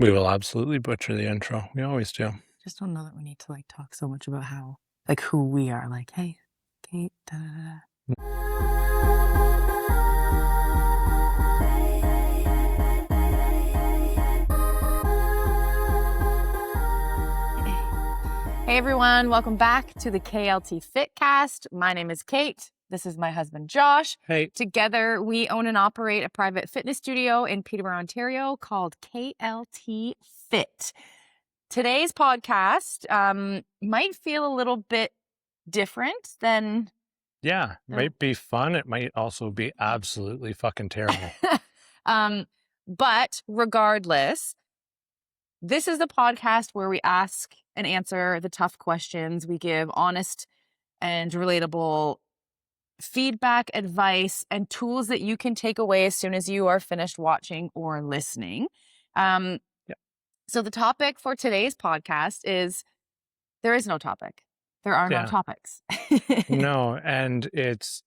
We will absolutely butcher the intro. We always do. Just don't know that we need to talk so much about how who we are. Hey, Kate. Da, da, da. Hey everyone, welcome back to the KLT Fitcast. My name is Kate. This is my husband, Josh. Hey. Together, we own and operate a private fitness studio in Peterborough, Ontario called KLT Fit. Today's podcast might feel a little bit different than... Yeah, might be fun. It might also be absolutely fucking terrible. But regardless, this is the podcast where we ask and answer the tough questions. We give honest and relatable feedback, advice, and tools that you can take away as soon as you are finished watching or listening. So the topic for today's podcast is there is no topic. There are no topics. No, and it's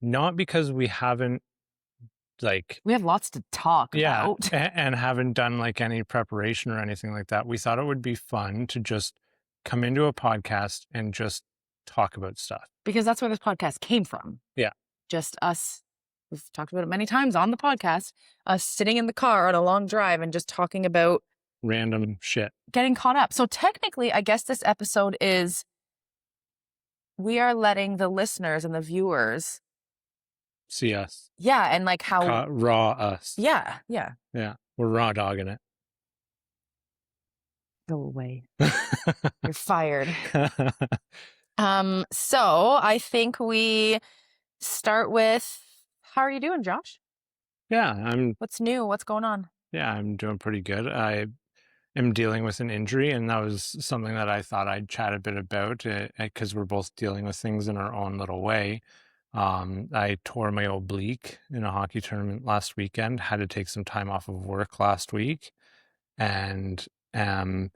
not because we haven't we have lots to talk about. And haven't done any preparation or anything like that. We thought it would be fun to just come into a podcast and just talk about stuff. Because that's where this podcast came from. Yeah. Just us. We've talked about it many times on the podcast. Us sitting in the car on a long drive and just talking about random shit. Getting caught up. So technically, I guess this episode is we are letting the listeners and the viewers see us. Yeah, and how raw us. Yeah. Yeah, we're raw dogging it. Go away. You're fired. So I think we start with, how are you doing, Josh? Yeah, What's new? What's going on? Yeah, I'm doing pretty good. I am dealing with an injury, and that was something that I thought I'd chat a bit about because we're both dealing with things in our own little way. I tore my oblique in a hockey tournament last weekend, had to take some time off of work last week, and am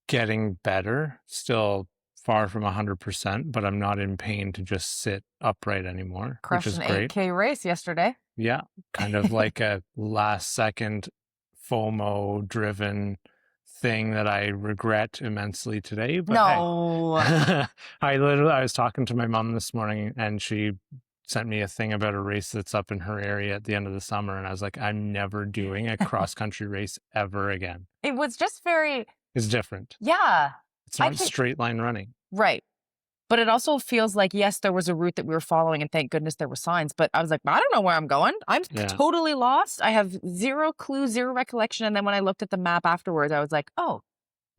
getting better, still far from 100%, but I'm not in pain to just sit upright anymore, Crushed which is an great. 8K race yesterday. Yeah, kind of like a last second FOMO driven thing that I regret immensely today. But no. I was talking to my mom this morning, and she sent me a thing about a race that's up in her area at the end of the summer. And I was like, I'm never doing a cross country race ever again. It was just it's different. Yeah. It's not straight line running. Right. But it also feels like, yes, there was a route that we were following, and thank goodness there were signs. But I was like, I don't know where I'm going. I'm totally lost. I have zero clue, zero recollection. And then when I looked at the map afterwards, I was like, oh.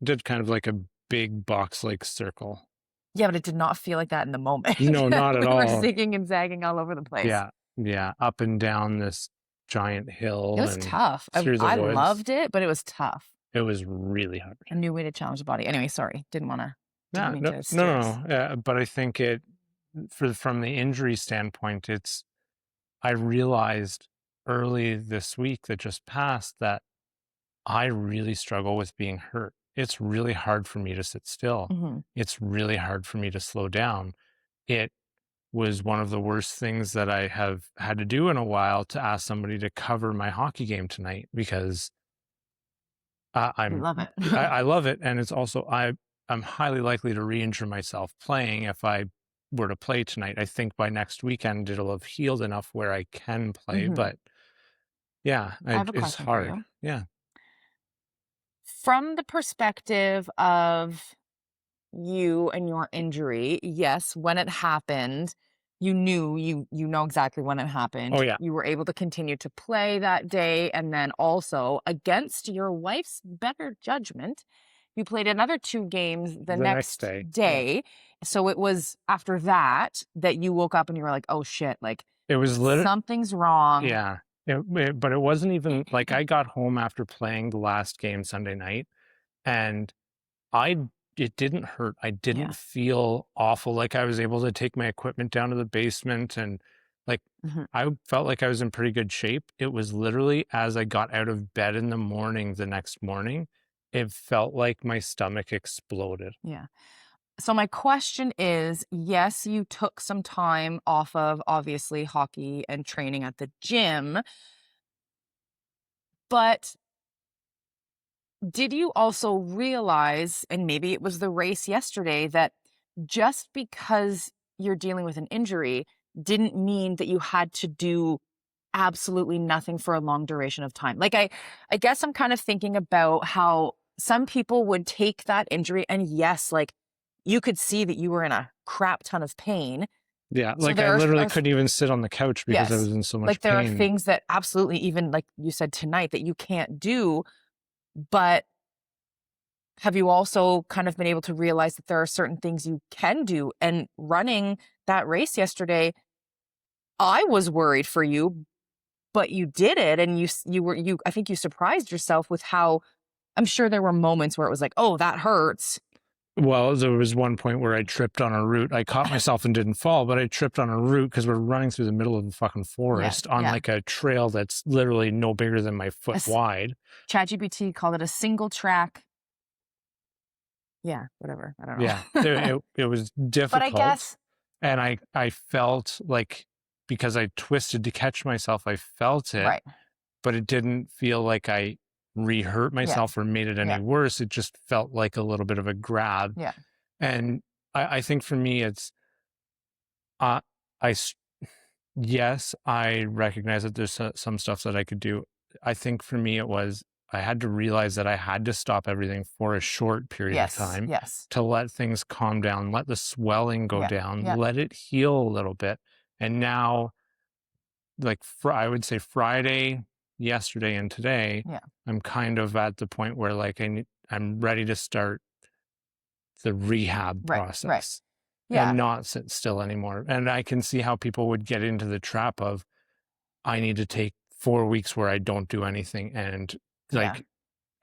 Did kind of like a big box-like circle. Yeah, but it did not feel like that in the moment. No, not at all. We were zigging and zagging all over the place. Yeah. Up and down this giant hill. It was tough. I loved it, but it was tough. It was really hard. A new way to challenge the body. Anyway, sorry. Didn't want to. No. But I think from the injury standpoint, I realized early this week that just passed that I really struggle with being hurt. It's really hard for me to sit still. Mm-hmm. It's really hard for me to slow down. It was one of the worst things that I have had to do in a while, to ask somebody to cover my hockey game tonight, because I love it. I love it. And it's also, I'm highly likely to re-injure myself playing if I were to play tonight. I think by next weekend it'll have healed enough where I can play. Mm-hmm. But yeah, it's hard. Yeah. From the perspective of you and your injury, yes, when it happened, you knew, you know exactly when it happened. Oh, yeah. You were able to continue to play that day. And then also, against your wife's better judgment, you played another 2 games the next day. Yeah. So it was after that you woke up and you were like, oh shit, it was literally something's wrong. Yeah. But it wasn't even I got home after playing the last game Sunday night, and it didn't hurt. I didn't feel awful. I was able to take my equipment down to the basement, and I felt like I was in pretty good shape. It was literally as I got out of bed in the morning, the next morning, it felt like my stomach exploded. Yeah. So my question is, yes, you took some time off of obviously hockey and training at the gym, but did you also realize, and maybe it was the race yesterday, that just because you're dealing with an injury didn't mean that you had to do absolutely nothing for a long duration of time? Like, I guess I'm kind of thinking about how some people would take that injury and yes, like you could see that you were in a crap ton of pain. Yeah, So like I literally couldn't even sit on the couch because I yes, was in so much like there are pain. things that absolutely, even like you said tonight, that you can't do. But have you also kind of been able to realize that there are certain things you can do? And running that race yesterday, I was worried for you, but you did it, and you I think you surprised yourself with how, I'm sure there were moments where it was like, "Oh, that hurts." Well, there was one point where I tripped on a root. I caught myself and didn't fall, but I tripped on a root because we're running through the middle of the fucking Yeah, forest on yeah. like a trail that's literally no bigger than my A foot s wide. ChatGPT called it a single track, yeah, whatever, I don't Yeah, know. it was But I difficult, guess and I felt like because I twisted to catch myself, I felt it, right. but it didn't feel like I re-hurt Yeah, myself or made it any yeah, worse. It just felt like a little bit of a grab, yeah, and I think for me, it's uh, I s- yes, I recognize that there's some stuff that I could do. I think for me, it was I had to realize that I had to stop everything for a short period of yes, time yes, to let things calm down, let the swelling go yeah, down, yeah, let it heal a little bit. And now, like, I would say Friday, yesterday, and today, yeah, I'm kind of at the point where, like, I'm ready to start the rehab right, right, process yeah, and not sit still anymore. And I can see how people would get into the trap of, I need to take 4 weeks where I don't do anything, and, yeah, like,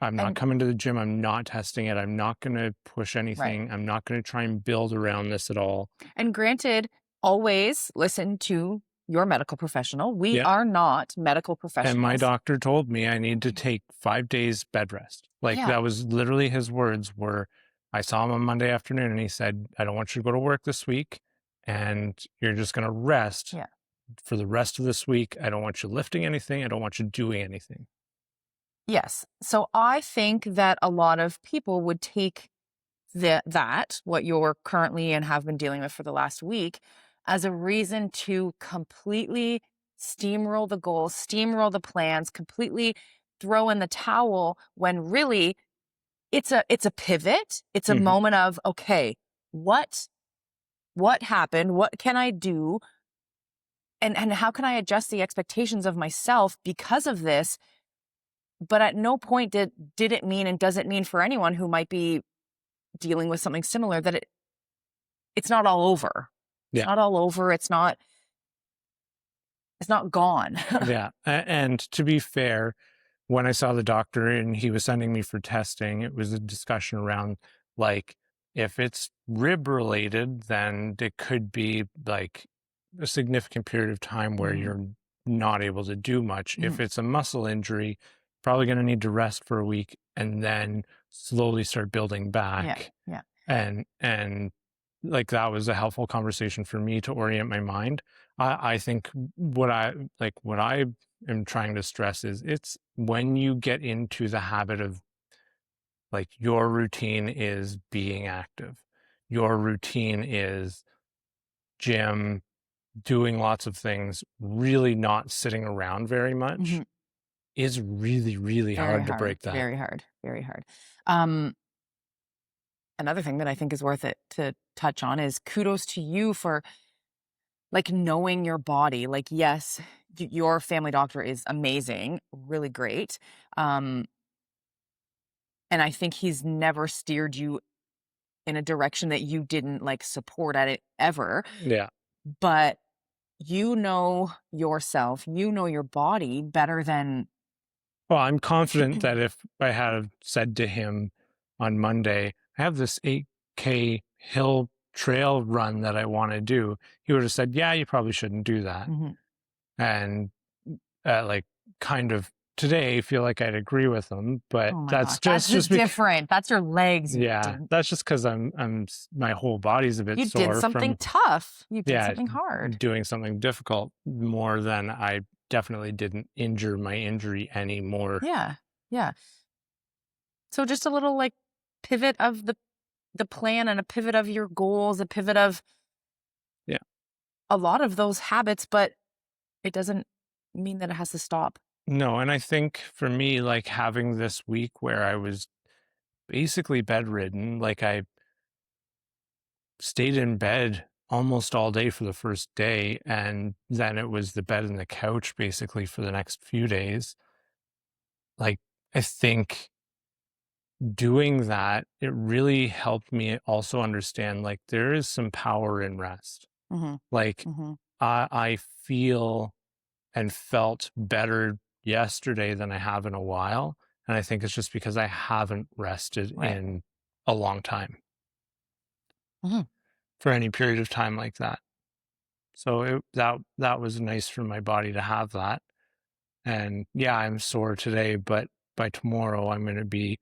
I'm not and coming to the gym, I'm not testing it, I'm not gonna push right. anything, I'm not gonna try and build around this at all. And granted, always listen to your medical professional. We Yeah, are not medical and my professionals. doctor told me I need to take 5 days bed rest. Like, Yeah, that was literally his words were, I saw him on Monday afternoon, and he said, "I don't want you to go to work this week, and you're just gonna rest yeah, for the rest of this week. I don't want you lifting anything, I don't want you doing anything." yes. So I think that a lot of people would take that, what you're currently and have been dealing with for the last week, as a reason to completely steamroll the goals, steamroll the plans, completely throw in the towel, when really it's a pivot. It's a Mhm. moment of, okay, what what happened? What can I do? And how can I adjust the expectations of myself because of this? But at no point did it mean, and does it mean for anyone who might be dealing with something similar, that it's not all over. It's Yeah. not all over. It's not gone. Yeah, and to be fair, when I saw the doctor and he was sending me for testing, it was a discussion around, like, if it's rib related, then it could be like a significant period of time where Mhm, you're not able to do much. If mhm. it's a muscle injury, probably going to need to rest for a week and then slowly start building Yeah, back. yeah, And like, that was a helpful conversation for me to orient my mind. I think what I am trying to stress is, it's when you get into the habit of, like, your routine is being active, your routine is gym, doing lots of things, really not sitting around very much, mhm. is really, really Very hard to hard, break that. very hard, very hard. Um, Another thing that I think is worth it to touch on is kudos to you for, like, knowing your body. Like, yes, your family doctor is amazing, really great. Um, and I think he's never steered you in a direction that you didn't like support at it ever. Yeah. But you know yourself, you know your body better than Well, I'm confident that if I had said to him on Monday, I have this 8K hill trail run that I want to do, he would have said, yeah, you probably shouldn't do that. Mhm. And like, kind of today, feel like I'd agree with him, but Oh my that's gosh, that's just just because, different. That's your legs, you yeah, dink. that's just because my whole body's a bit You did sore something from, tough. You did yeah, something hard. doing something difficult more than I definitely didn't injure my injury anymore. Yeah. Yeah. So just a little like pivot of the plan and a pivot of your goals, a pivot of Yeah. a lot of those habits, but it doesn't mean that it has to stop. No, and I think for me, like having this week where I was basically bedridden, like I stayed in bed almost all day for the first day, and then it was the bed and the couch basically for the next few days. Like, I think doing that, it really helped me also understand like there is some power in rest. Mm-hmm. Like, Mm-hmm. I feel and felt better yesterday than I have in a while. And I think it's just because I haven't rested Right. in a long time Mm-hmm. for any period of time like that. So that was nice for my body to have that. And yeah, I'm sore today, but by tomorrow I'm going to be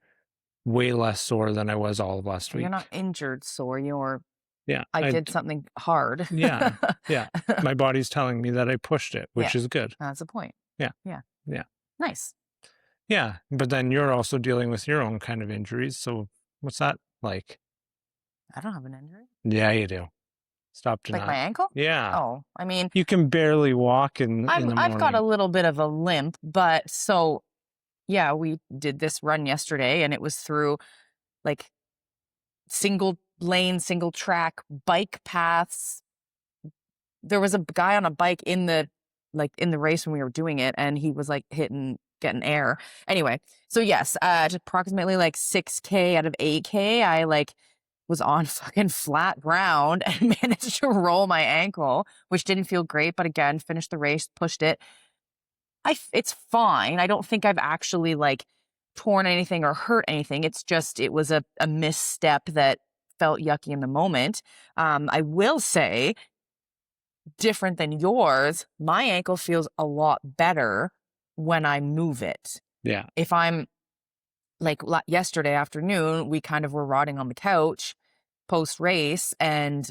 way less sore than I was all of last You're not week. injured sore. You're Yeah, I did something hard. yeah, yeah. My body's telling me that I pushed it, Yeah, which is good. that's the point. Yeah, Yeah, yeah, nice. yeah. But then you're also dealing with your own kind of injuries. So what's that like? I don't have an injury. Yeah, you do. Stop Like my denying. ankle? Yeah, Oh, I mean, you can barely walk in the I've got a morning. little bit of a limp, but so yeah, we did this run yesterday and it was through like single lane, single track bike paths. There was a guy on a bike in the race when we were doing it, and he was like getting air. Anyway, so yes, just approximately like 6K out of 8K, I like was on fucking flat ground and managed to roll my ankle, which didn't feel great, but again, finished the race, pushed it. It's fine. I don't think I've actually like torn anything or hurt anything. It's just it was a misstep that felt yucky in the moment. I will say, different than yours, my ankle feels a lot better when I move it. Yeah. If I'm like yesterday afternoon, we kind of were rotting on the couch post race, and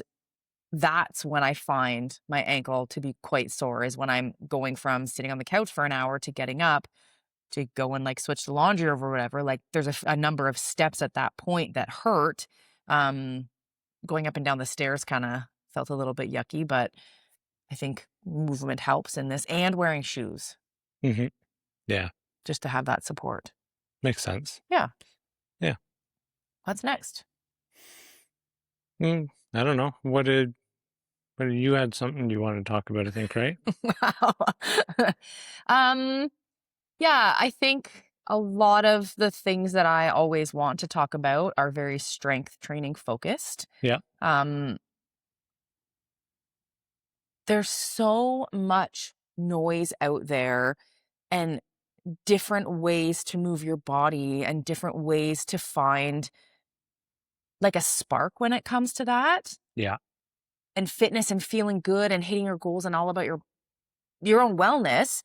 that's when I find my ankle to be quite sore, is when I'm going from sitting on the couch for an hour to getting up to go and like switch the laundry over or whatever. Like there's a number of steps at that point that hurt. Um, Going up and down the stairs kind of felt a little bit yucky, but I think movement helps in this, and wearing shoes Hmm. Yeah. just to have that support. Makes sense. Yeah. Yeah. What's next? I don't know. What did you had something you wanted to talk about, I think, right? um, yeah, I think a lot of the things that I always want to talk about are very strength training focused. Yeah. Um, there's so much noise out there and different ways to move your body and different ways to find like a spark when it comes to that, Yeah. and fitness and feeling good and hitting your goals and all about your own wellness.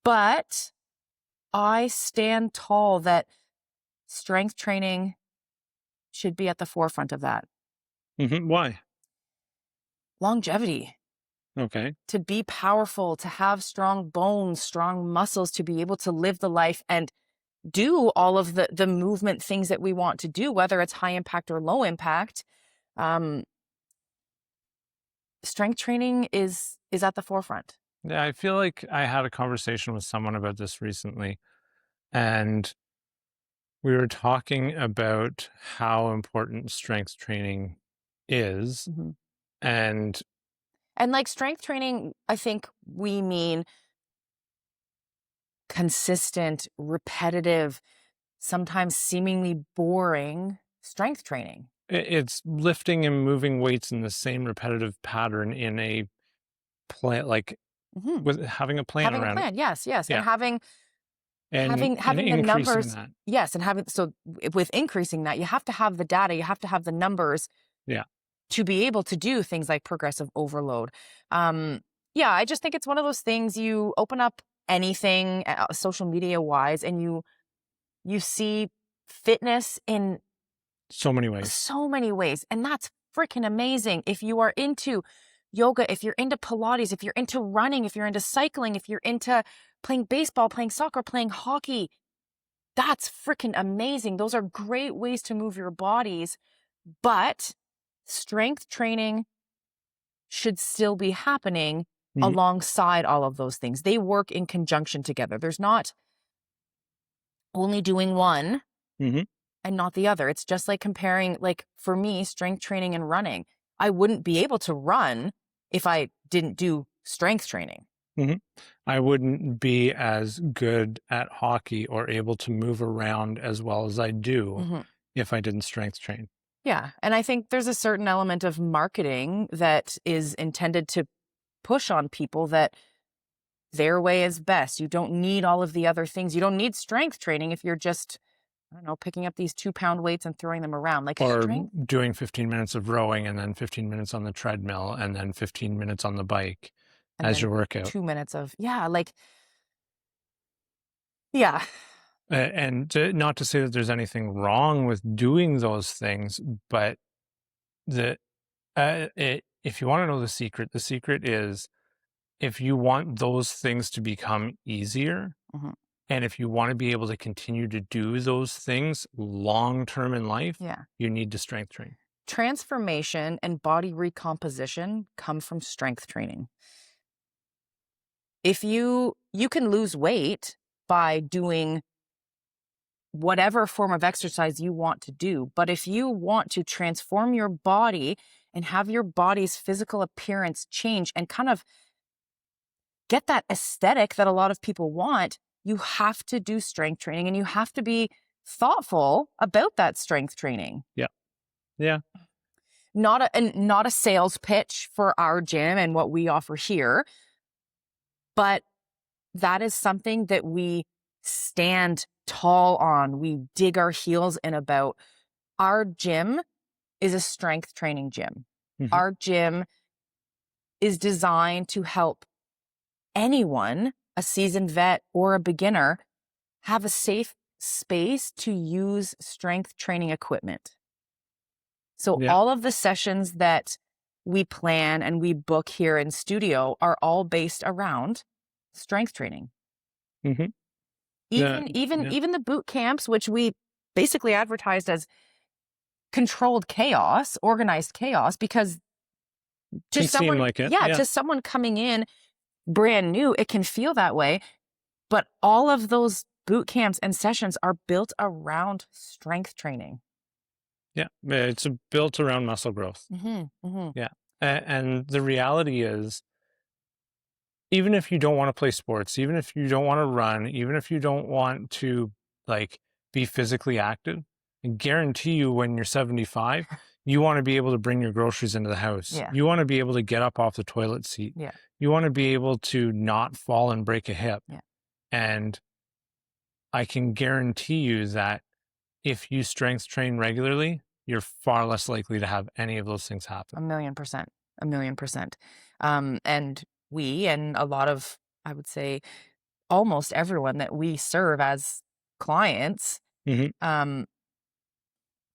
But I stand tall that strength training should be at the forefront of that. Why? Longevity, Okay. to be powerful, to have strong bones, strong muscles, to be able to live the life and do all of the movement things that we want to do, whether it's high impact or low impact. Um, Strength training is at the forefront. Yeah, I feel like I had a conversation with someone about this recently, and we were talking about how important strength training is. Mhm. And And like strength training, I think we mean consistent, repetitive, sometimes seemingly boring strength training. it's lifting and moving weights in the same repetitive pattern in a plan, like Mhm. with having a plan Having a around it. plan, yes, yes, and Yeah. having And having the increasing numbers, that. yes, and having so with increasing that, you have to have the data, you have to have the numbers Yeah. to be able to do things like progressive overload. Yeah, I just think it's one of those things. You open up anything social media wise, and you see fitness in So many ways. so many ways, and that's freaking amazing. If you are into yoga, if you're into Pilates, if you're into running, if you're into cycling, if you're into playing baseball, playing soccer, playing hockey, that's freaking amazing. Those are great ways to move your bodies, but strength training should still be happening Mhm. alongside all of those things. They work in conjunction together. There's not only doing one Mhm. and not the other. It's just like comparing, like for me, strength training and running. I wouldn't be able to run if I didn't do strength training. Mhm. I wouldn't be as good at hockey or able to move around as well as I do Mhm. if I didn't strength train. Yeah. And I think there's a certain element of marketing that is intended to push on people that their way is best. You don't need all of the other things. You don't need strength training if you're just, I don't know, picking up these 2-pound weights and throwing them around. Like Or strength doing 15 minutes of rowing and then 15 minutes on the treadmill and then 15 minutes on the bike and as then your workout. 2 minutes of, yeah, like, yeah. Not to say that there's anything wrong with doing those things, but if you want to know the secret is if you want those things to become easier, Mhm. and if you want to be able to continue to do those things long term in life, Yeah. you need to strength train. Transformation and body recomposition come from strength training. If you can lose weight by doing whatever form of exercise you want to do, but if you want to transform your body and have your body's physical appearance change and kind of get that aesthetic that a lot of people want, you have to do strength training and you have to be thoughtful about that strength training. Yeah. Yeah. Not a sales pitch for our gym and what we offer here, but that is something that we stand tall on. We dig our heels in about. Our gym is a strength training gym. Hmm. Our gym is designed to help anyone, a seasoned vet or a beginner, have a safe space to use strength training equipment. So Yeah. all of the sessions that we plan and we book here in studio are all based around strength training. Hmm. Yeah. Even the boot camps, which we basically advertised as controlled chaos, organized chaos, because to Can seem someone, like it. yeah, Yeah. to someone coming in brand new, it can feel that way. But all of those boot camps and sessions are built around strength training. Yeah. It's built around muscle growth. Mm-hmm, mm-hmm. Yeah. And the reality is, even if you don't want to play sports, even if you don't want to run, even if you don't want to like be physically active, I guarantee you when you're 75, you want to be able to bring your groceries into the house. Yeah. You want to be able to get up off the toilet seat. Yeah. You want to be able to not fall and break a hip. Yeah. And I can guarantee you that if you strength train regularly, you're far less likely to have any of those things happen. 1,000,000%. 1,000,000%. And we, and a lot of, I would say, almost everyone that we serve as clients, Mhm.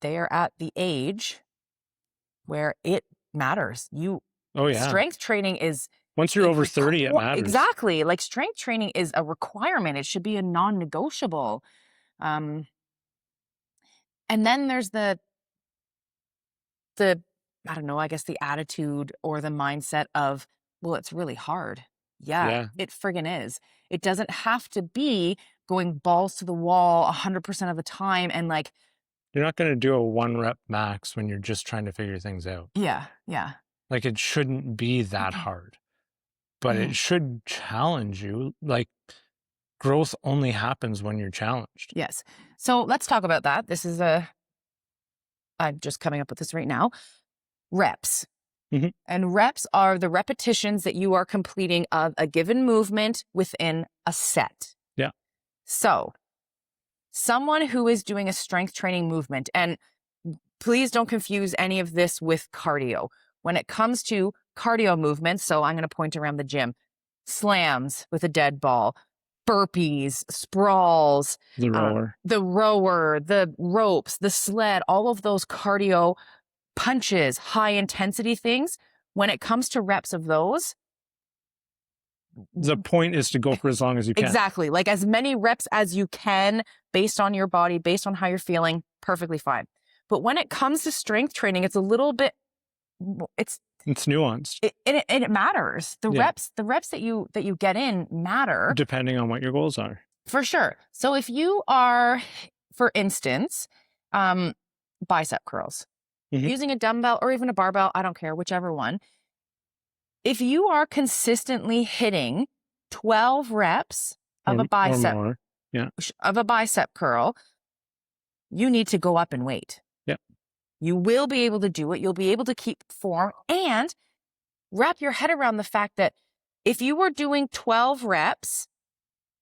they are at the age where it matters. Oh, yeah. Strength training is Once you're over 30, it matters. exactly. Like strength training is a requirement. It should be a non-negotiable. And then there's the I don't know, I guess the attitude or the mindset of, well, it's really hard. Yeah, Yeah. it friggin' is. It doesn't have to be going balls to the wall 100% of the time and like, You're not going to do a 1 rep max when you're just trying to figure things out. yeah, yeah. Like it shouldn't be that hard, but Mhm. it should challenge you. Like growth only happens when you're challenged. Yes. So let's talk about that. I'm just coming up with this right now. Reps. Mhm. And reps are the repetitions that you are completing of a given movement within a set. Yeah. So, someone who is doing a strength training movement, and please don't confuse any of this with cardio. When it comes to cardio movements, so I'm going to point around the gym, slams with a dead ball, burpees, sprawls, The rower. the rower, the ropes, the sled, all of those cardio punches, high intensity things. When it comes to reps of those, The point is to go for as long as you can. exactly, like as many reps as you can based on your body, based on how you're feeling, perfectly fine. But when it comes to strength training, it's a little bit, It's nuanced. It matters. The Yeah. reps that you get in matter. Depending on what your goals are. For sure. So if you are, for instance, bicep curls, using a dumbbell or even a barbell, I don't care, whichever one. If you are consistently hitting 12 reps of a bicep, or more. Yeah. of a bicep curl, you need to go up in weight. Yep. You will be able to do it. You'll be able to keep form and wrap your head around the fact that if you were doing 12 reps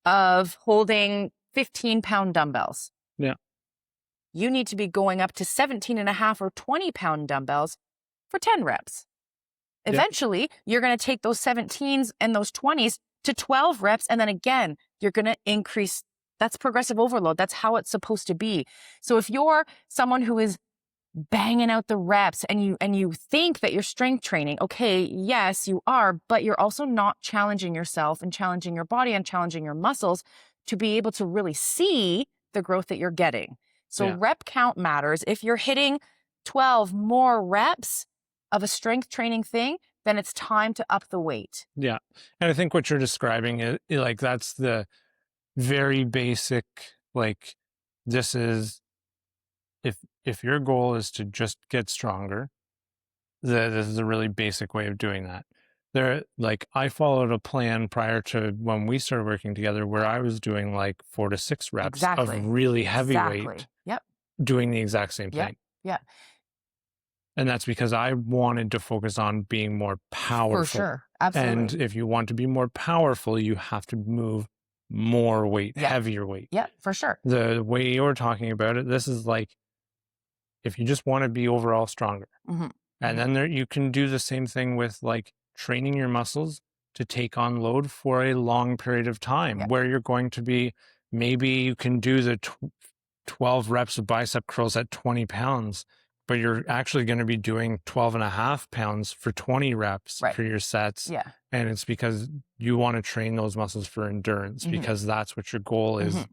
of holding 15-pound dumbbells, yeah, you need to be going up to 17.5 or 20-pound dumbbells for 10 reps. Eventually, you're going to take those 17s and those 20s to 12 reps. And then again, you're going to increase. That's progressive overload. That's how it's supposed to be. So if you're someone who is banging out the reps and you think that you're strength training, okay, yes, you are, but you're also not challenging yourself and challenging your body and challenging your muscles to be able to really see the growth that you're getting. So rep count matters. If you're hitting 12 more reps of a strength training thing, then it's time to up the weight. Yeah. And I think what you're describing is like, that's the very basic, like, this is, if your goal is to just get stronger, this is a really basic way of doing that. Like, I followed a plan prior to when we started working together where I was doing like 4 to 6 reps of really heavy weight, doing the exact same thing. Yeah. And that's because I wanted to focus on being more powerful. For sure. Absolutely. And if you want to be more powerful, you have to move more weight, heavier weight. Yeah, for sure. The way you're talking about it, this is like, if you just want to be overall stronger. And then you can do the same thing with like training your muscles to take on load for a long period of time, where you're going to be, maybe you can do the 12 reps of bicep curls at 20 pounds, but you're actually going to be doing 12.5 pounds for 20 reps for your sets. Yeah. And it's because you want to train those muscles for endurance, because that's what your goal is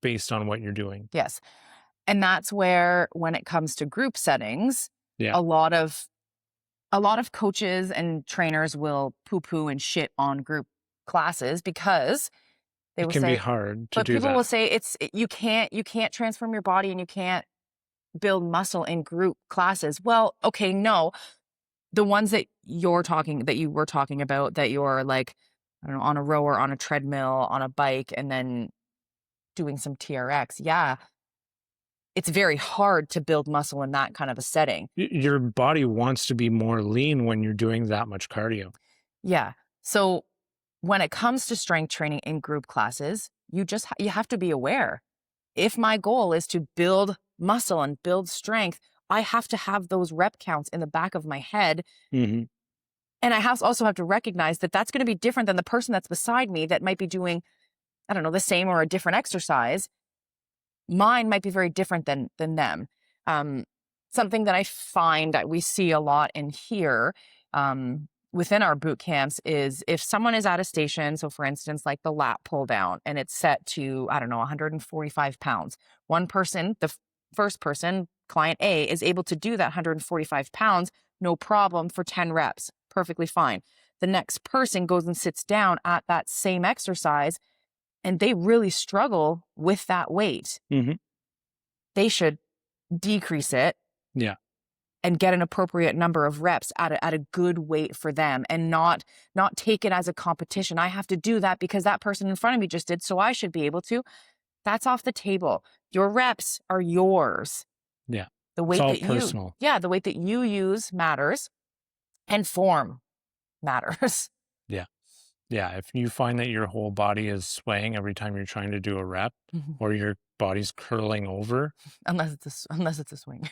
based on what you're doing. Yes. And that's where, when it comes to group settings, a lot of coaches and trainers will poo-poo and shit on group classes because they will say, it can be hard to do that. But people will say you can't transform your body and you can't build muscle in group classes. Well, okay, no. The ones that you were talking about, that you're like, I don't know, on a rower, on a treadmill, on a bike, and then doing some TRX. Yeah. It's very hard to build muscle in that kind of a setting. Your body wants to be more lean when you're doing that much cardio. Yeah. So when it comes to strength training in group classes, you have to be aware. If my goal is to build muscle and build strength, I have to have those rep counts in the back of my head. And I also have to recognize that that's going to be different than the person that's beside me that might be doing, I don't know, the same or a different exercise. Mine might be very different than them. Something that I find that we see a lot in here within our boot camps is if someone is at a station, so for instance, like the lat pull down, and it's set to, I don't know, 145 pounds. One person, the first person, client A, is able to do that 145 pounds, no problem, for 10 reps, perfectly fine. The next person goes and sits down at that same exercise, and they really struggle with that weight. They should decrease it. Yeah. And get an appropriate number of reps at a good weight for them, and not take it as a competition. I have to do that because that person in front of me just did, so I should be able to. That's off the table. Your reps are yours. Yeah. The weight it's all personal. the weight that you use matters, and form matters. Yeah. Yeah. If you find that your whole body is swaying every time you're trying to do a rep, or your body's curling over, unless it's a swing,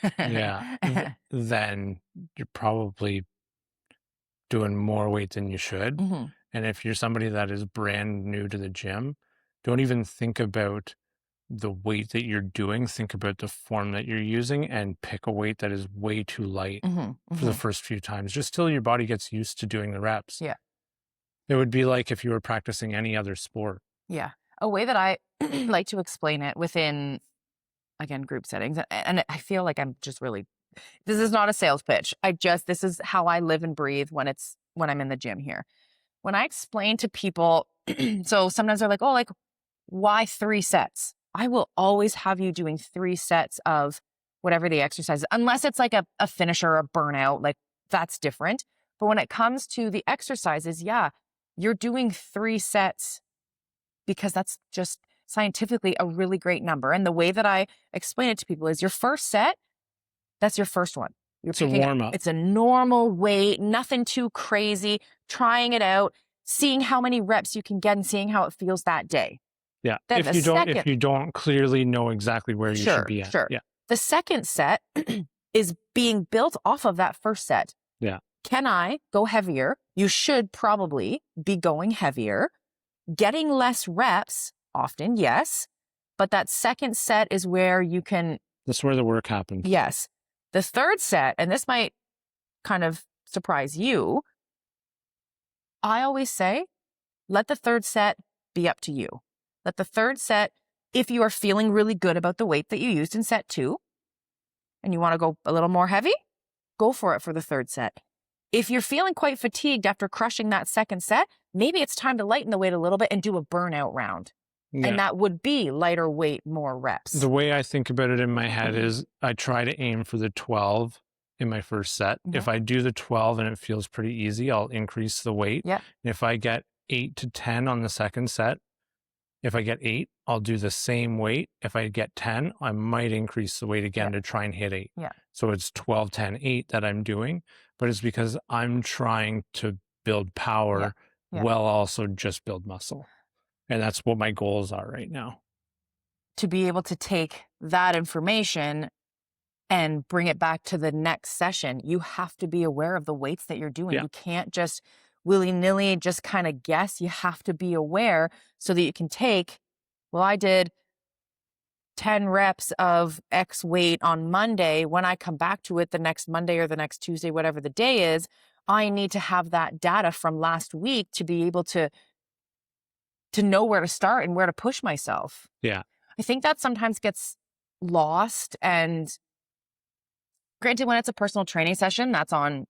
then you're probably doing more weight than you should. And if you're somebody that is brand new to the gym, don't even think about the weight that you're doing. Think about the form that you're using, and pick a weight that is way too light for the first few times, just till your body gets used to doing the reps. Yeah. It would be like if you were practicing any other sport. Yeah. A way that I like to explain it within, again, group settings, and I feel like I'm just really, this is not a sales pitch. This is how I live and breathe when I'm in the gym here. When I explain to people, so sometimes they're like, oh, like, why 3 sets? I will always have you doing 3 sets of whatever the exercise is, unless it's like a finisher or a burnout, like that's different. But when it comes to the exercises, yeah, you're doing 3 sets because that's just scientifically a really great number. And the way that I explain it to people is your first set, that's your first one. You're It's a picking, warm up. it's a normal weight, nothing too crazy, trying it out, seeing how many reps you can get and seeing how it feels that day. Yeah. Then If the you don't, second, if you don't clearly know exactly where you should be at. sure. Yeah. The second set is being built off of that first set. Yeah. Can I go heavier? You should probably be going heavier. Getting less reps, often, yes. But that second set is where you can. That's where the work happens. Yes. The third set, and this might kind of surprise you, I always say, let the third set be up to you. Let the third set, if you are feeling really good about the weight that you used in set 2, and you want to go a little more heavy, go for it for the third set. If you're feeling quite fatigued after crushing that second set, maybe it's time to lighten the weight a little bit and do a burnout round. Yeah. And that would be lighter weight, more reps. The way I think about it in my head is I try to aim for the 12 in my first set. Mhm. If I do the 12 and it feels pretty easy, I'll increase the weight. Yeah. If I get 8 to 10 on the second set, if I get 8, I'll do the same weight. If I get 10, I might increase the weight again to try and hit 8. Yeah. So it's 12, 10, 8 that I'm doing, but it's because I'm trying to build power while also just build muscle. And that's what my goals are right now. To be able to take that information and bring it back to the next session, you have to be aware of the weights that you're doing. Yeah. You can't just willy-nilly just kind of guess. You have to be aware so that you can take, well, I did 10 reps of X weight on Monday. When I come back to it the next Monday or the next Tuesday, whatever the day is, I need to have that data from last week to be able to know where to start and where to push myself. Yeah. I think that sometimes gets lost. And granted, when it's a personal training session, that's on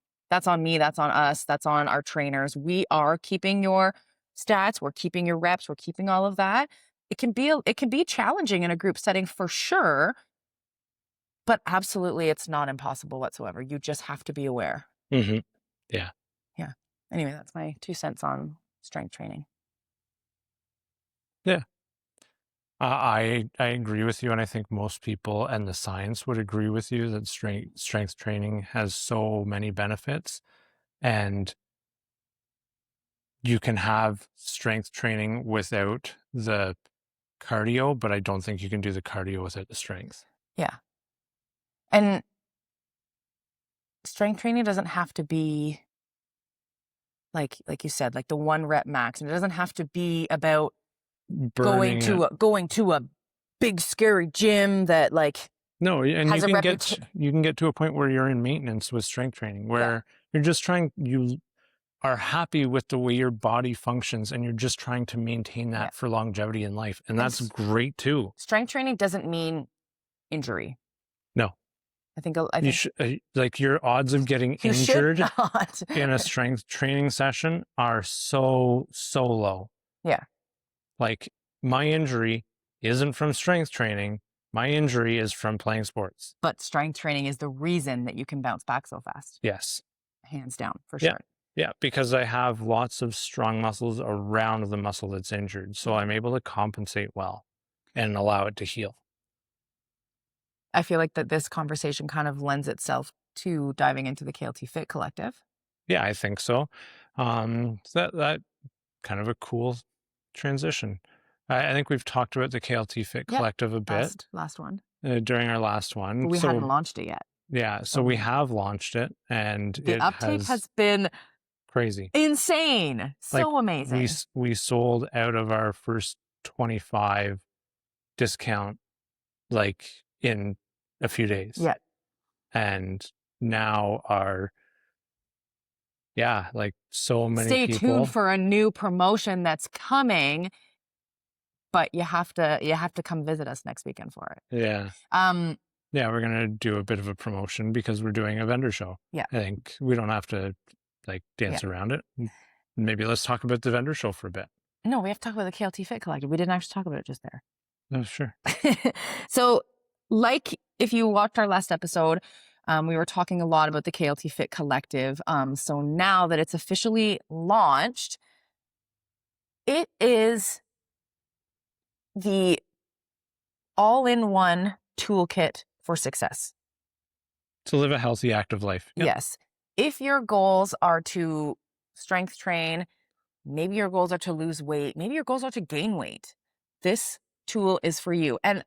me, that's on us, that's on our trainers. We are keeping your stats, we're keeping your reps, we're keeping all of that. It can be challenging in a group setting for sure, but absolutely it's not impossible whatsoever. You just have to be aware. Mm-hmm. Yeah. Yeah. Anyway, that's my 2 cents on strength training. Yeah. I agree with you, and I think most people and the science would agree with you that strength training has so many benefits, and you can have strength training without the cardio, but I don't think you can do the cardio without the strength. Yeah. And strength training doesn't have to be like you said, like the 1 rep max, and it doesn't have to be about going to a big scary gym that like no, and has you can get to a point where you're in maintenance with strength training where you're just you are happy with the way your body functions and you're just trying to maintain that for longevity in life, and that's great too. Strength training doesn't mean injury. No. I think you should, like your odds of getting injured in a strength training session are so low. Yeah. Like my injury isn't from strength training. My injury is from playing sports. But strength training is the reason that you can bounce back so fast. Yes. Hands down, for sure. Yeah, because I have lots of strong muscles around the muscle that's injured. So I'm able to compensate well and allow it to heal. I feel like that this conversation kind of lends itself to diving into the KLT Fit Collective. Yeah, I think so. That kind of a cool transition. I think we've talked about the KLT Fit Collective a bit. Last one. During our last one. But we hadn't launched it yet. Yeah, so we have launched it, and the uptake has been crazy. Insane. So amazing. We sold out of our first 25 discount like in a few days. Yeah. And now like so many people. Stay people. tuned for a new promotion that's coming. but you have to come visit us next weekend for it. Yeah. Um, Yeah, we're gonna do a bit of a promotion because we're doing a vendor show. Yeah. I think we don't have to like dance around it. Maybe let's talk about the vendor show for a bit. no, we have to talk about the KLT Fit Collective. We didn't actually talk about it just there. Oh, sure. So, like, if you watched our last episode, we were talking a lot about the KLT Fit Collective. So now that it's officially launched, it is the all-in-one toolkit for success. To live a healthy, active life. Yep. Yes. If your goals are to strength train, maybe your goals are to lose weight, maybe your goals are to gain weight, this tool is for you. And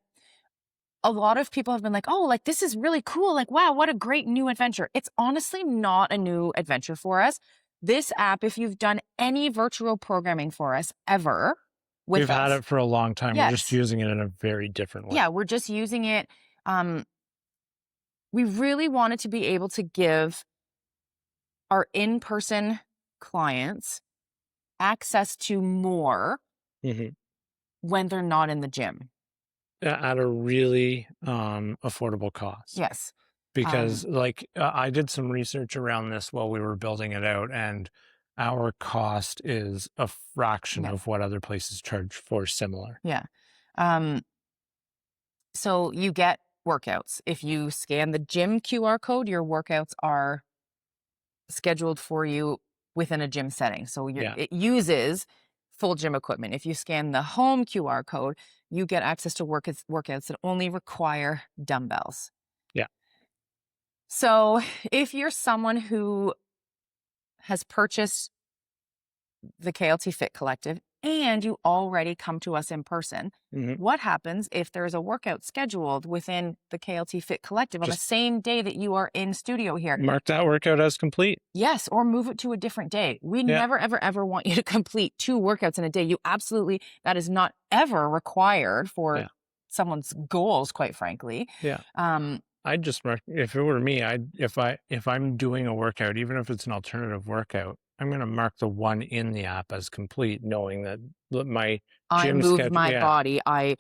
a lot of people have been like, oh, like, this is really cool. Like, wow, what a great new adventure. It's honestly not a new adventure for us. This app, if you've done any virtual programming for us ever with We've had it for a long time. Yes. We're just using it in a very different way. Yeah, we're just using it. We really wanted to be able to give our in-person clients access to more Mhm. when they're not in the gym. At a really affordable cost. Yes. Because I did some research around this while we were building it out, and our cost is a fraction Yeah. of what other places charge for similar. Yeah. So you get workouts. If you scan the gym QR code, your workouts are scheduled for you within a gym setting. So it uses full gym equipment. If you scan the home QR code, you get access to workouts that only require dumbbells. Yeah. So if you're someone who has purchased the KLT Fit Collective and you already come to us in person, what happens if there's a workout scheduled within the KLT Fit Collective on the same day that you are in studio here? Mark that workout as complete. Yes, or move it to a different day. We never, ever, ever want you to complete 2 workouts in a day. That is not ever required for someone's goals, quite frankly. Yeah. I'd just mark, if it were me, if I'm doing a workout, even if it's an alternative workout, I'm going to mark the one in the app as complete, knowing that my I gym moved schedule, my body. I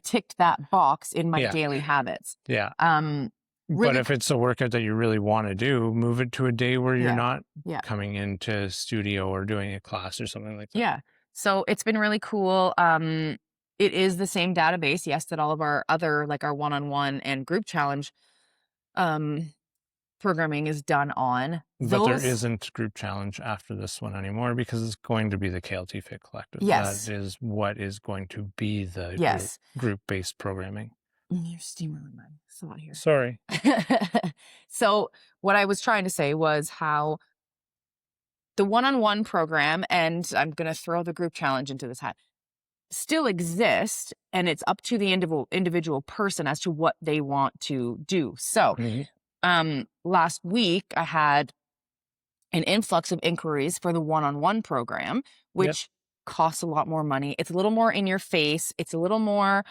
ticked that box in my Yeah. daily habits. Yeah. Really, But if it's a workout that you really want to do, move it to a day where you're not Yeah. coming into studio or doing a class or something like that. Yeah. So it's been really cool. It is the same database, yes, that all of our other, like our one-on-one and group challenge programming is done on. But there isn't group challenge after this one anymore because it's going to be the KLT Fit Collective. Yes. That is what is going to be the group-based programming. You're steamrolling my thought here. Sorry. So what I was trying to say was how the one-on-one program, and I'm going to throw the group challenge into this hat, still exist, and it's up to the individual person as to what they want to do. So last week I had an influx of inquiries for the one-on-one program, which costs a lot more money. It's a little more in your face. It's a little more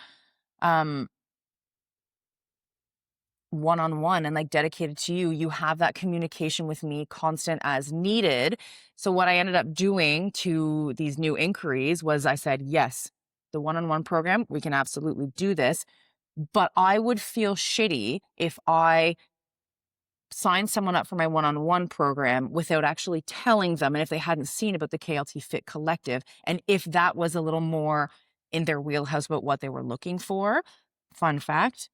one-on-one and like dedicated to you. You have that communication with me constant as needed. So what I ended up doing to these new inquiries was I said, yes, the one-on-one program, we can absolutely do this, but I would feel shitty if I signed someone up for my one-on-one program without actually telling them, and if they hadn't seen about the KLT Fit Collective, and if that was a little more in their wheelhouse about what they were looking for. Fun fact,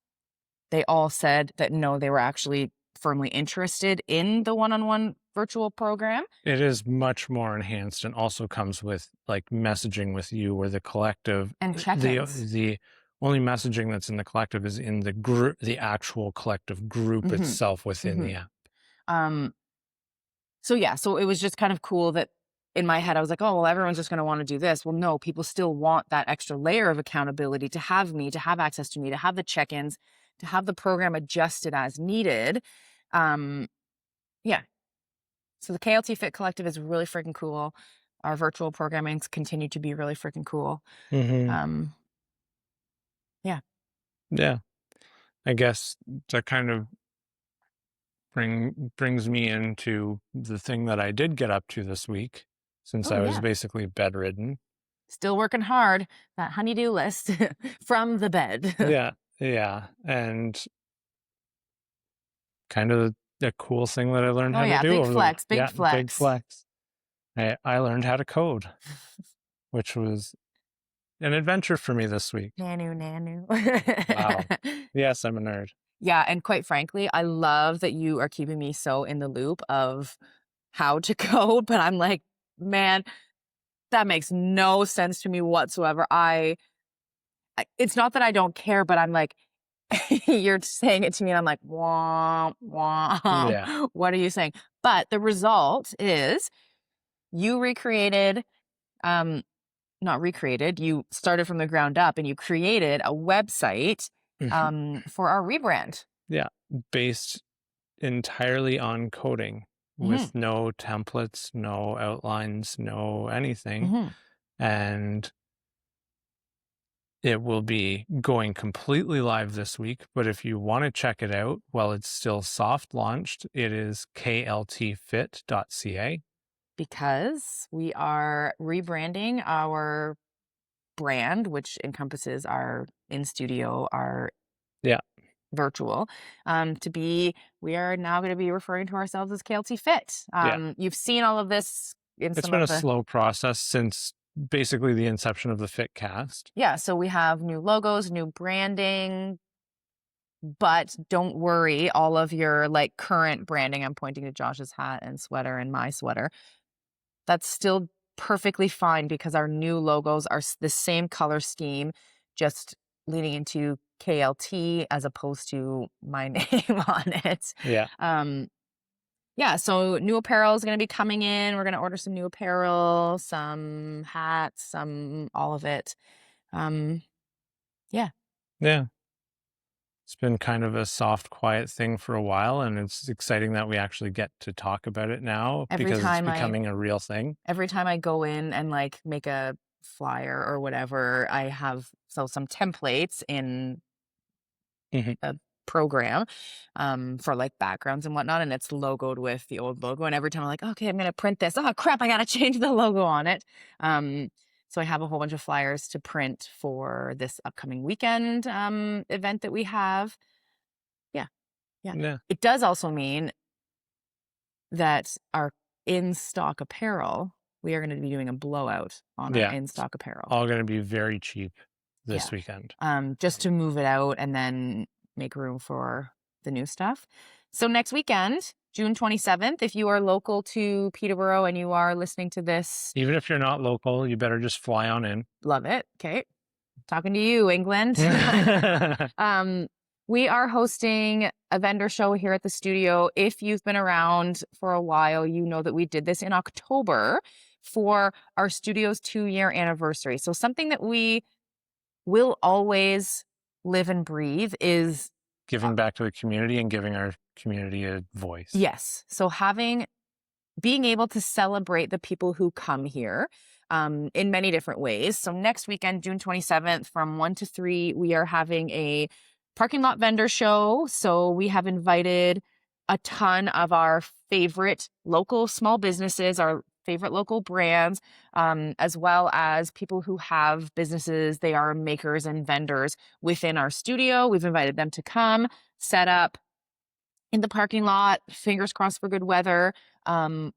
they all said that no, they were actually firmly interested in the one-on-one virtual program. It is much more enhanced and also comes with like messaging with you, where the collective and check-ins. The only messaging that's in the collective is in the group, the actual collective group itself within the app. So it was just kind of cool that in my head I was like, oh, well, everyone's just going to want to do this. Well, no, people still want that extra layer of accountability, to have me, to have access to me, to have the check-ins, to have the program adjusted as needed. So the KLT Fit Collective is really freaking cool. Our virtual programmings continue to be really freaking cool. Yeah. I guess that kind of brings me into the thing that I did get up to this week, since I was basically bedridden. Still working hard. That honey-do list from the bed. Yeah, yeah, and kind of the cool thing that I learned Oh how to yeah, do big over the flex, big yeah, big flex. flex. I learned how to code, which was an adventure for me this week. Nanu, nanu. Wow. Yes, I'm a nerd. Yeah, and quite frankly, I love that you are keeping me so in the loop of how to code, but I'm like, man, that makes no sense to me whatsoever. It's not that I don't care, but I'm like, you're saying it to me, and I'm like, womp, womp. Yeah, What are you saying? But the result is you recreated, um, not recreated, you started from the ground up and you created a website mhm, for our rebrand. yeah, based entirely on coding Hmm. with no templates, no outlines, no anything, Hmm. and it will be going completely live this week, but if you want to check it out while it's still soft launched, it is kltfit.ca. Because we are rebranding our brand, which encompasses our in studio, our Yeah, virtual, we are now going to be referring to ourselves as KLT Fit. yeah. You've seen all of this in It's some been of a the, slow process since basically the inception of the Fitcast. yeah, so we have new logos, new branding, but don't worry, all of your like current branding, I'm pointing to Josh's hat and sweater and my sweater, that's still perfectly fine because our new logos are the same color scheme, just leaning into KLT as opposed to my name on it. Yeah, Um, yeah, so new apparel is going to be coming in. We're going to order some new apparel, some hats, some all of it. Um, yeah, yeah. It's been kind of a soft, quiet thing for a while, and it's exciting that we actually get to talk about it now every because it's time I becoming a real thing. every time I go in and like make a flyer or whatever, I have some templates in Mhm. a program for like backgrounds and whatnot, and it's logoed with the old logo. And every time I'm like, okay, I'm gonna print this. Oh crap, I gotta change the logo on it. So I have a whole bunch of flyers to print for this upcoming weekend event that we have. Yeah, yeah. Yeah, It does also mean that our in-stock apparel, we are going to be doing a blowout on our yeah. It's in-stock apparel. all going to be very cheap Yeah. this weekend. Just to move it out and then make room for the new stuff. So next weekend, June 27th, if you are local to Peterborough and you are listening to this, Even if you're not local, you better just fly on in. love it. Okay. Talking to you, England. um, we are hosting a vendor show here at the studio. If you've been around for a while, you know that we did this in October for our studio's 2-year anniversary. So something that we will always live and breathe is Giving back to the community and giving our community a voice. yes. So being able to celebrate the people who come here in many different ways. So next weekend, June 27th, from 1 to 3, we are having a parking lot vendor show. So we have invited a ton of our favorite local small businesses, our favorite local brands, as well as people who have businesses. They are makers and vendors within our studio. We've invited them to come, set up in the parking lot, fingers crossed for good weather,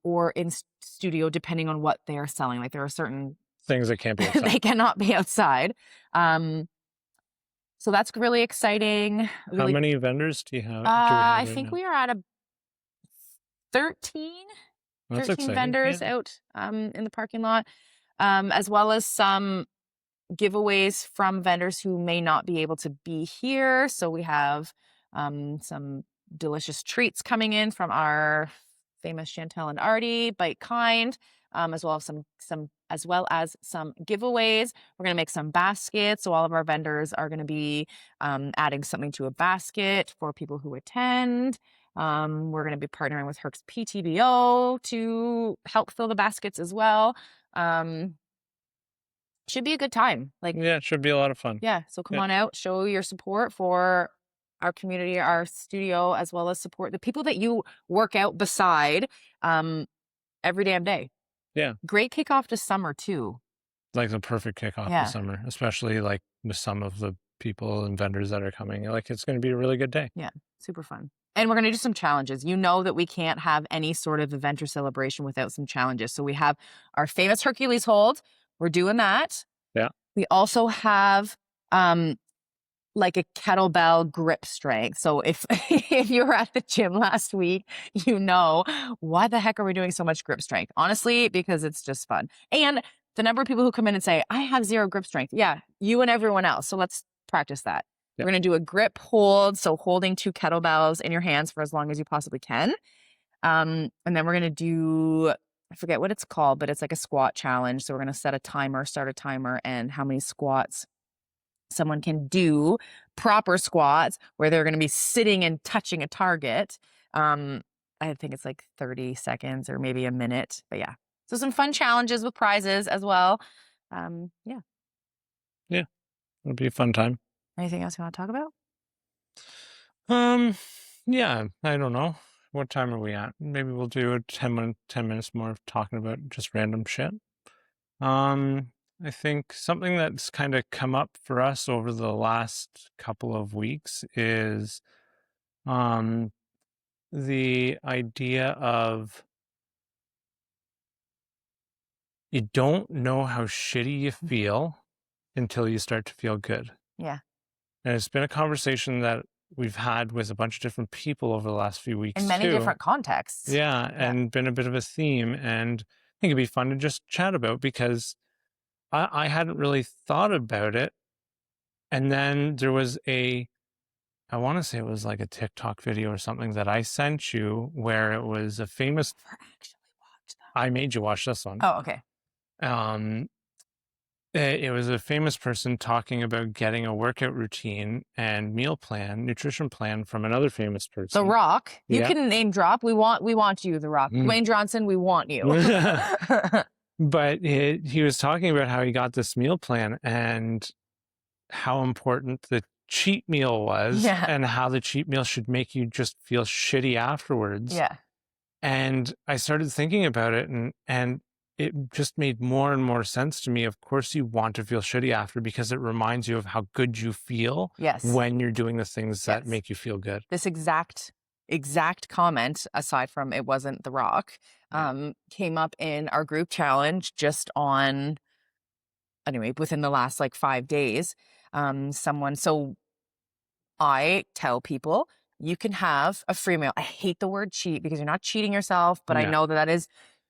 or in studio, depending on what they are selling. Like there are certain Things that can't be they outside. cannot be outside. So that's really exciting. How Really, many vendors do we have I right think now? we are at a 13, That's 13 exciting. vendors Yeah. out in the parking lot, as well as some giveaways from vendors who may not be able to be here. So we have some delicious treats coming in from our famous Chantel and Artie, Bite Kind, as well as some giveaways. We're going to make some baskets. So all of our vendors are going to be adding something to a basket for people who attend. We're going to be partnering with Herc's PTBO to help fill the baskets as well. Should be a good time. Like, Yeah, it should be a lot of fun. yeah. So come Yeah. on out, show your support for our community, our studio, as well as support the people that you work out beside every damn day. Yeah. Great kickoff to summer too. like the perfect kickoff to Yeah. summer, especially like with some of the people and vendors that are coming. Like it's going to be a really good day. Yeah. Super fun. And we're going to do some challenges. You know that we can't have any sort of event or celebration without some challenges. So we have our famous Hercules hold. We're doing that. Yeah. We also have like a kettlebell grip strength. So if if you were at the gym last week, you know why the heck are we doing so much grip strength? Honestly, because it's just fun. And the number of people who come in and say, I have zero grip strength. Yeah, you and everyone else. So let's practice that. Yep. We're going to do a grip hold. So holding 2 kettlebells in your hands for as long as you possibly can. And then we're going to do, I forget what it's called, but it's like a squat challenge. So we're going to set a timer, start a timer, and how many squats someone can do, proper squats where they're going to be sitting and touching a target. I think it's like 30 seconds or maybe a minute, but yeah. So some fun challenges with prizes as well. Yeah. Yeah. It'll be a fun time. Anything else you want to talk about? Yeah, I don't know. What time are we at? Maybe we'll do a 10 minutes more of talking about just random shit. I think something that's kind of come up for us over the last couple of weeks is the idea of you don't know how shitty you feel until you start to feel good. Yeah. And it's been a conversation that we've had with a bunch of different people over the last few weeks In many too. different contexts. Yeah, and been a bit of a theme. And I think it'd be fun to just chat about because I hadn't really thought about it. And then there was I want to say it was like a TikTok video or something that I sent you where it was a famous. Never actually watched that. I made you watch this one. Oh, okay. It was a famous person talking about getting a workout routine and meal plan, nutrition plan from another famous person. The Rock. You Yeah. can name drop. We want you, The Rock. Dwayne Johnson, we want you. But he was talking about how he got this meal plan and how important the cheat meal was and how the cheat meal should make you just feel shitty afterwards. Yeah. And I started thinking about it and it just made more and more sense to me. Of course you want to feel shitty after because it reminds you of how good you feel when you're doing the things that make you feel good. This exact comment, aside from it wasn't The Rock, came up in our group challenge just on, anyway, within the last like 5 days. So I tell people you can have a free meal. I hate the word cheat because you're not cheating yourself, but I know that is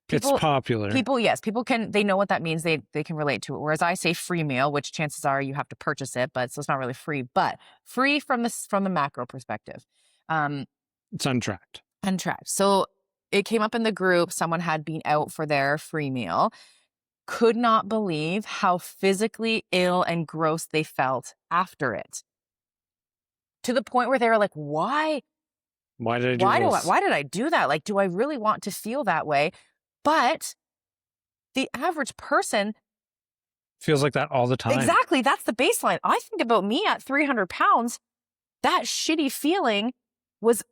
people, it's popular. People they know what that means. They can relate to it. Whereas I say free meal, which chances are you have to purchase it, but so it's not really free, but free from the macro perspective. It's untracked. Untracked. So it came up in the group. Someone had been out for their free meal, could not believe how physically ill and gross they felt after it. To the point where they were like, why? Why did I do that? Like, do I really want to feel that way? But the average person feels like that all the time. Exactly. That's the baseline. I think about me at 300 pounds, that shitty feeling was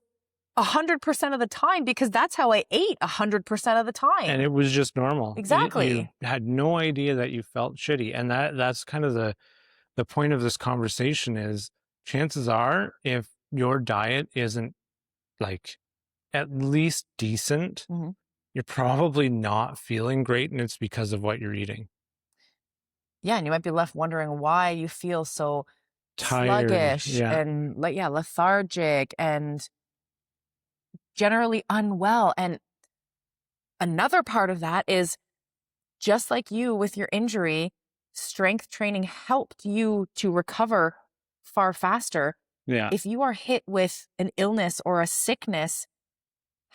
100% of the time because that's how I ate 100% of the time. And it was just normal. Exactly. You had no idea that you felt shitty. And that's kind of the point of this conversation is chances are if your diet isn't like at least decent, you're probably not feeling great, and it's because of what you're eating. Yeah, and you might be left wondering why you feel so tired, sluggish and lethargic and generally unwell. And another part of that is just like you with your injury, strength training helped you to recover far faster. Yeah. If you are hit with an illness or a sickness,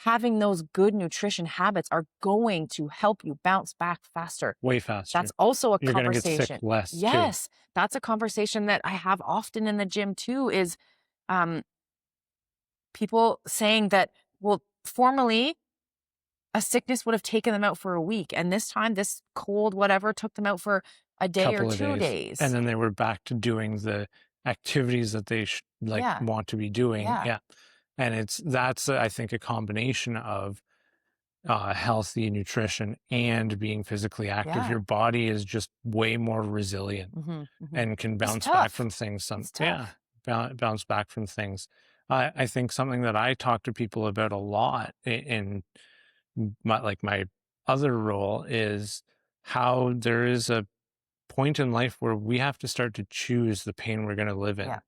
having those good nutrition habits are going to help you bounce back faster. Way faster. That's also a You're conversation. You're going to get sick less, yes. Too. That's a conversation that I have often in the gym too is people saying that, well, formerly a sickness would have taken them out for a week. And this time, this cold whatever took them out for a day or 2 days. And then they were back to doing the activities that they want to be doing. Yeah. And that's I think a combination of healthy nutrition and being physically active, Yeah. your body is just way more resilient and can It's bounce back tough. from things. It's Yeah, tough. bounce back from things. I think something that I talk to people about a lot in my other role is how there is a point in life where we have to start to choose the pain we're going to live Yeah.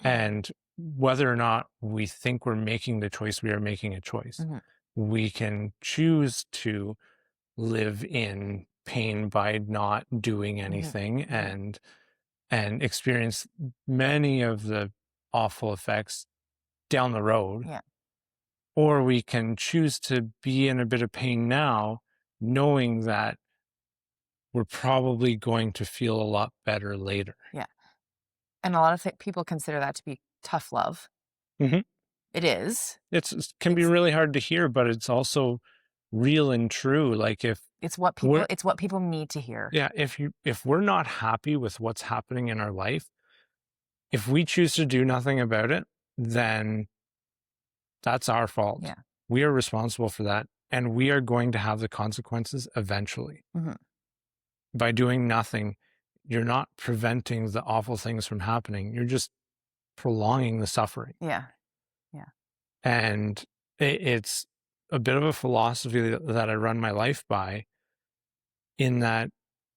in. And whether or not we think we're making the choice, we are making a choice. We can choose to live in pain by not doing anything and experience many of the awful effects down the road. Yeah. Or we can choose to be in a bit of pain now, knowing that we're probably going to feel a lot better later. Yeah. And a lot of people consider that to be tough love. Mhm. It is. It can be It's really hard to hear, but it's also real and true. Like it's what we're people need to hear. yeah, if we're not happy with what's happening in our life, if we choose to do nothing about it, then that's our fault. Yeah. We are responsible for that, and we are going to have the consequences eventually. By doing nothing, you're not preventing the awful things from happening. You're just prolonging the suffering. Yeah. Yeah. And it's a bit of a philosophy that I run my life by, in that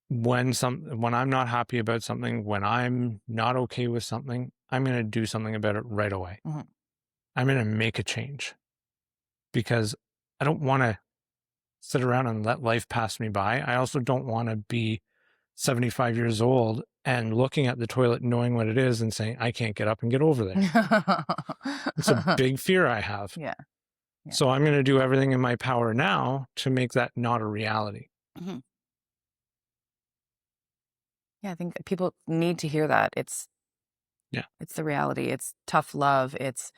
when I'm not happy about something, when I'm not okay with something, I'm going to do something about it right away. I'm going to make a change, because I don't want to sit around and let life pass me by. I also don't want to be 75 years old and looking at the toilet, knowing what it is and saying, I can't get up and get over there. It's a big fear I have. Yeah. Yeah. So I'm going to do everything in my power now to make that not a reality. Yeah, I think that people need to hear that. It's the reality. It's tough love. It's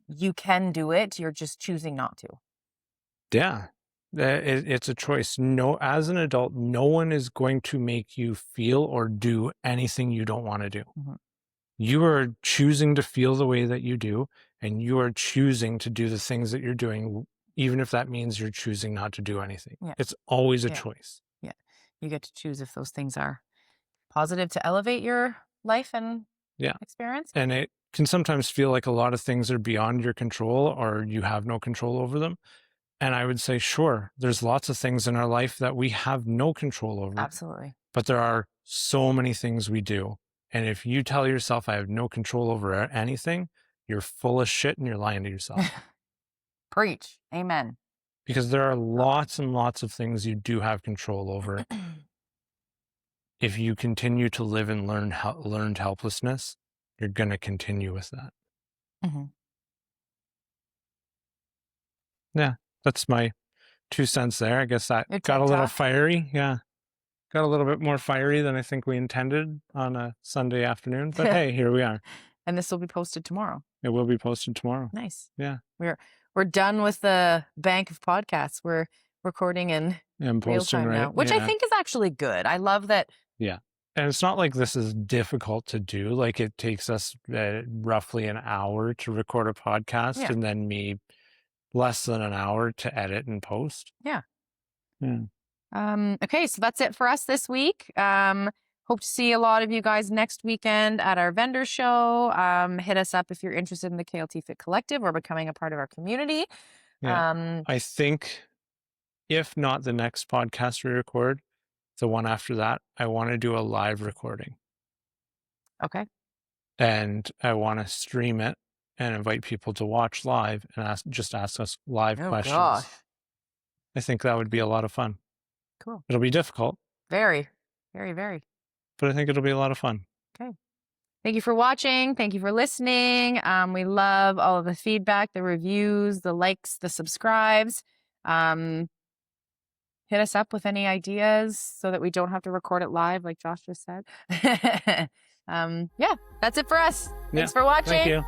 you can do it. You're just choosing not to. Yeah. It's a choice. No, as an adult, no one is going to make you feel or do anything you don't want to do. You are choosing to feel the way that you do, and you are choosing to do the things that you're doing, even if that means you're choosing not to do anything. Yeah. It's always a Yeah. choice. Yeah. You get to choose if those things are positive to elevate your life and experience. And it can sometimes feel like a lot of things are beyond your control, or you have no control over them. And I would say, sure, there's lots of things in our life that we have no control over. Absolutely. But there are so many things we do. And if you tell yourself I have no control over anything, you're full of shit and you're lying to yourself. Preach. Amen. Because there are lots and lots of things you do have control over. If you continue to live in learned helplessness, you're going to continue with that. Yeah, that's my 2 cents there. I guess that got a little fiery. Yeah. Got a little bit more fiery than I think we intended on a Sunday afternoon, but hey, here we are. And this will be posted tomorrow. It will be posted tomorrow. Nice. Yeah. We're done with the bank of podcasts. We're recording in And real posting, time right? now, which I think is actually good. I love that. Yeah. And it's not like this is difficult to do. Like, it takes us roughly an hour to record a podcast, and then me less than an hour to edit and post. Yeah. Yeah. Okay, so that's it for us this week. Hope to see a lot of you guys next weekend at our vendor show. Hit us up if you're interested in the KLT Fit Collective or becoming a part of our community. Yeah. I think if not the next podcast we record, the one after that, I want to do a live recording. Okay. And I want to stream it and invite people to watch live and ask us live questions. Gosh. I think that would be a lot of fun. Cool. It'll be difficult. Very, very, very. But I think it'll be a lot of fun. Okay. Thank you for watching. Thank you for listening. We love all of the feedback, the reviews, the likes, the subscribes. Hit us up with any ideas so that we don't have to record it live, like Josh just said. Yeah, that's it for us. Thanks for watching. Thank you.